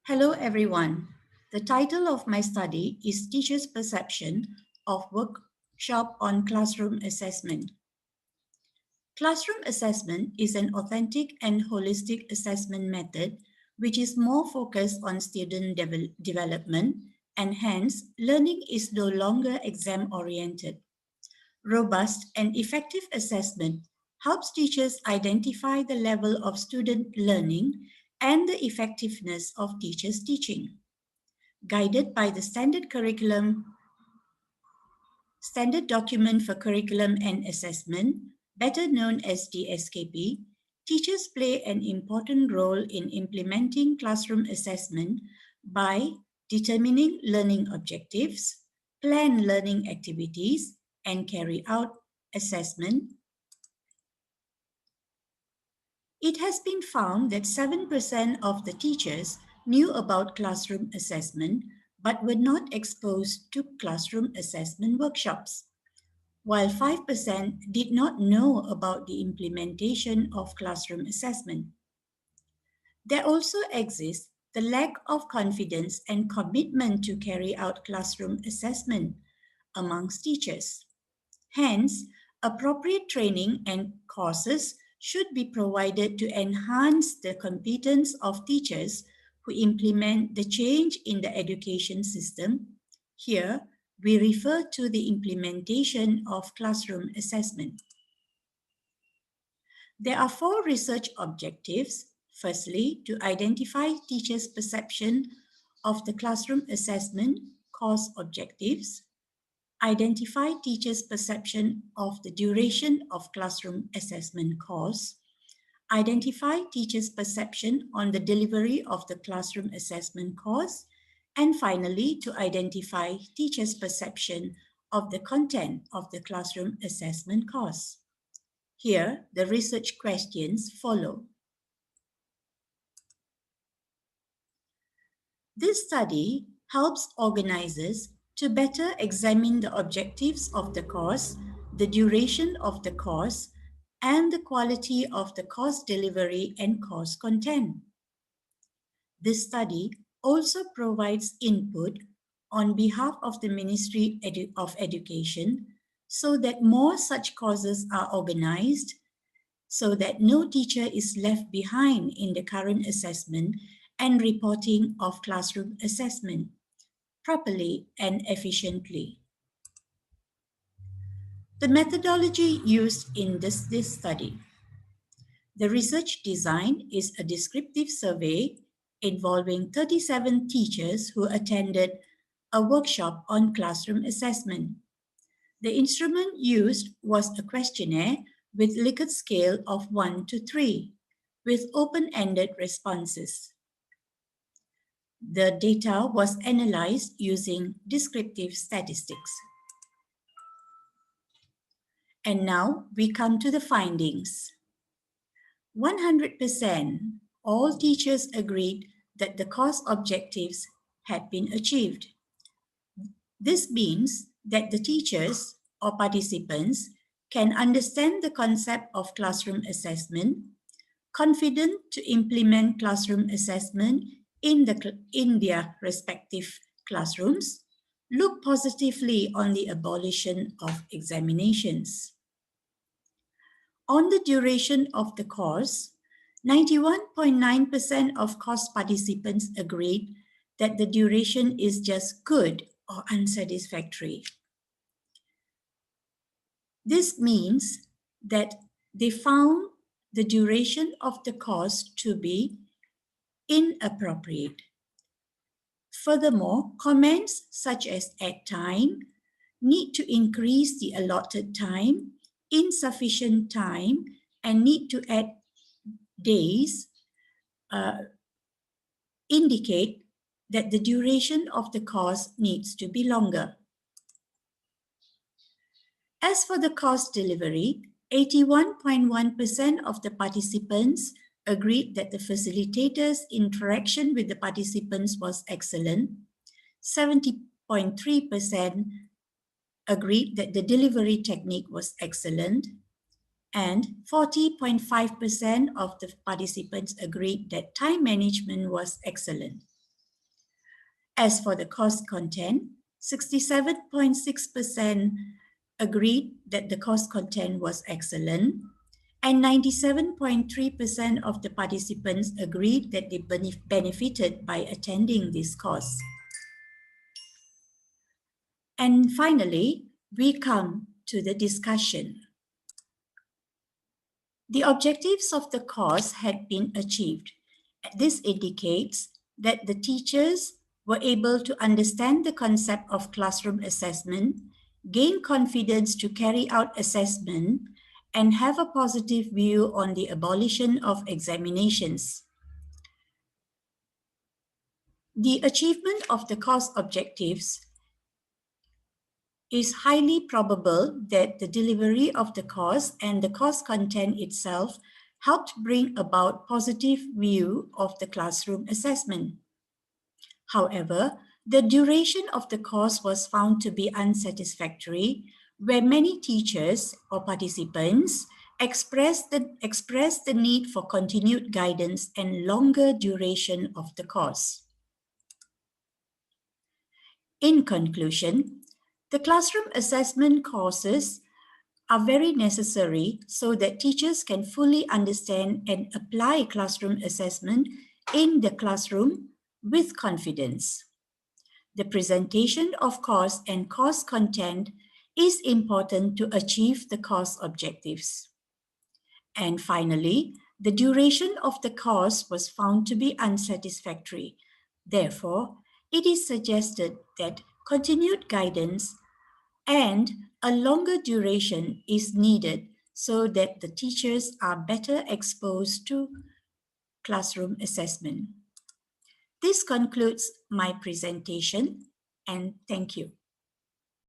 Hello, everyone. The title of my study is Teachers' Perception of Workshop on Classroom Assessment. Classroom assessment is an authentic and holistic assessment method which is more focused on student development, and hence learning is no longer exam-oriented. Robust and effective assessment helps teachers identify the level of student learning and the effectiveness of teachers' teaching. Guided by the standard document for curriculum and assessment, better known as the SKP, teachers play an important role in implementing classroom assessment by determining learning objectives, plan learning activities, and carry out assessment. It has been found that 7% of the teachers knew about classroom assessment but were not exposed to classroom assessment workshops, while 5% did not know about the implementation of classroom assessment. There also exists the lack of confidence and commitment to carry out classroom assessment amongst teachers. Hence, appropriate training and courses should be provided to enhance the competence of teachers who implement the change in the education system. Here, we refer to the implementation of classroom assessment. There are 4 research objectives. Firstly, to identify teachers' perception of the classroom assessment course objectives. Identify teachers' perception of the duration of classroom assessment course. Identify teachers' perception on the delivery of the classroom assessment course. And finally, to identify teachers' perception of the content of the classroom assessment course. Here, the research questions follow. This study helps organizers to better examine the objectives of the course, the duration of the course, and the quality of the course delivery and course content. This study also provides input on behalf of the Ministry of Education so that more such courses are organized so that no teacher is left behind in the current assessment and reporting of classroom assessment properly and efficiently. The methodology used in this study. The research design is a descriptive survey involving 37 teachers who attended a workshop on classroom assessment. The instrument used was a questionnaire with Likert scale of 1 to 3, with open-ended responses. The data was analyzed using descriptive statistics. And now we come to the findings. 100% all teachers agreed that the course objectives had been achieved. This means that the teachers or participants can understand the concept of classroom assessment, confident to implement classroom assessment in their respective classrooms, look positively on the abolition of examinations. On the duration of the course, 91.9% of course participants agreed that the duration is just good or unsatisfactory. This means that they found the duration of the course to be inappropriate. Furthermore, comments such as add time, need to increase the allotted time, insufficient time, and need to add days indicate that the duration of the course needs to be longer. As for the course delivery, 81.1% of the participants agreed that the facilitator's interaction with the participants was excellent. 70.3% agreed that the delivery technique was excellent. And 40.5% of the participants agreed that time management was excellent. As for the course content, 67.6% agreed that the course content was excellent, and 97.3% of the participants agreed that they benefited by attending this course. And finally, we come to the discussion. The objectives of the course had been achieved. This indicates that the teachers were able to understand the concept of classroom assessment, gain confidence to carry out assessment, and have a positive view on the abolition of examinations. The achievement of the course objectives is highly probable that the delivery of the course and the course content itself helped bring about positive view of the classroom assessment. However, the duration of the course was found to be unsatisfactory, where many teachers or participants expressed the need for continued guidance and longer duration of the course. In conclusion, the classroom assessment courses are very necessary so that teachers can fully understand and apply classroom assessment in the classroom with confidence. The presentation of course and course content is important to achieve the course objectives. And finally, the duration of the course was found to be unsatisfactory. Therefore, it is suggested that continued guidance and a longer duration is needed so that the teachers are better exposed to classroom assessment. This concludes my presentation, and thank you.